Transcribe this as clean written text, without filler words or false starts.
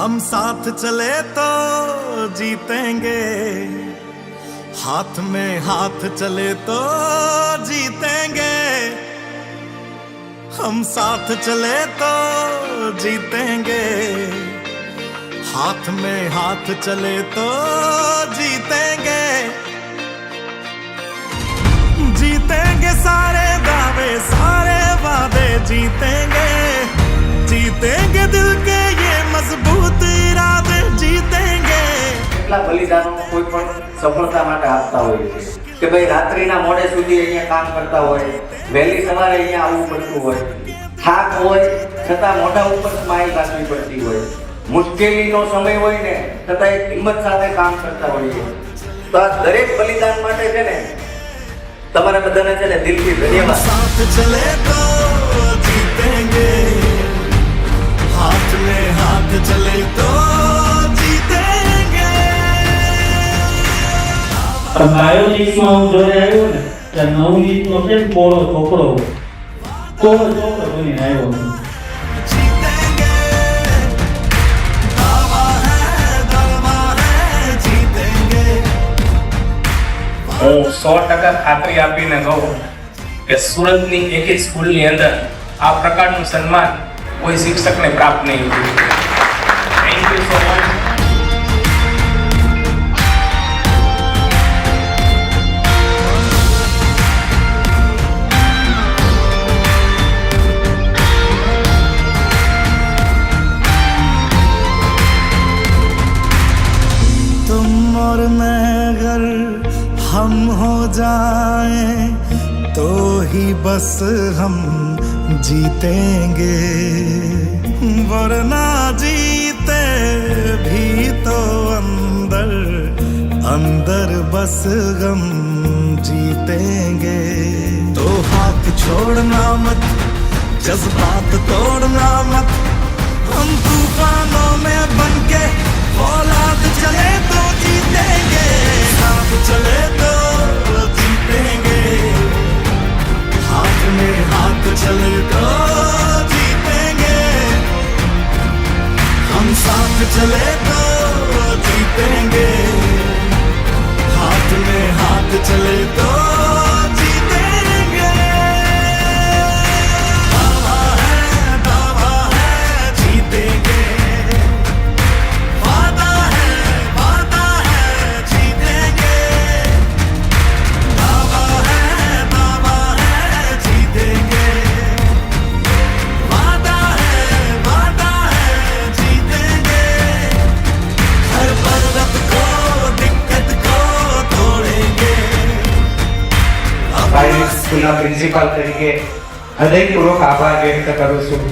हम साथ चले तो जीतेंगे, हाथ में हाथ चले तो जीतेंगे। हम साथ चले तो जीतेंगे, हाथ में हाथ चले तो जीतेंगे। जीतेंगे सारे दावे सारे वादे जीतेंगे, जीतेंगे दिल के ये मजबूत इरादे जीतेंगे। કેટલા બલિદાનો કોઈ પણ સફળતા માટે આપતા હોય છે કે ભાઈ રાત્રિના મોડે સુધી અહીંયા કામ કરતા હોય, વહેલી સવારે અહીંયા આવવું પડતું હોય, થાક હોય છતાં મોઢા ઉપર સ્માઈલ રાખવી પડતી હોય, મુશ્કેલીનો સમય હોય ને છતાં એક હિંમત સાથે કામ કરતા હોઈએ। તો આ દરેક બલિદાન માટે છે ને તમારા બધાને છે ને દિલથી ધન્યવાદ। साथ चले तो जीतेंगे, हाथ में हाथ चले तो जीतेंगे। બાયોલિકમાં હું જોડે આવ્યો ને ત્યાં નવનીતનો કેમ પોળો છોકરો તો છોકરો બનીને આવ્યો છું। હું 100% ખાતરી આપીને કહું કે સુરતની એક જ સ્કૂલની અંદર આ પ્રકારનું સન્માન કોઈ શિક્ષકને પ્રાપ્ત નહીં થયું। Thank you so much. तुम और मैं अगर हम हो जाएं तो ही बस हम जीतेंगे, वरना जीते भी तो अंदर अंदर बस गम जीतेंगे। तो हाथ छोड़ना मत, जज्बात तोड़ना मत, हम तूफानों में बनके औलाद चले तो जीतेंगे, साथ चले तो जीतेंगे, हाथ में हाथ चले तो जीतेंगे। हम साथ चले तो जीतेंगे, हाथ में हाथ चले तो जीतेंगे। दावा है जीतेंगे, वादा है जीतेंगे। दावा है जीतेंगे, वादा है जीतेंगे। हर पर्वत को दिक्कत को तोड़ेंगे। પ્રાઇવેટ સ્કૂલના પ્રિન્સિપાલ તરીકે હૃદયપૂર્વક આભાર વ્યક્ત કરું છું।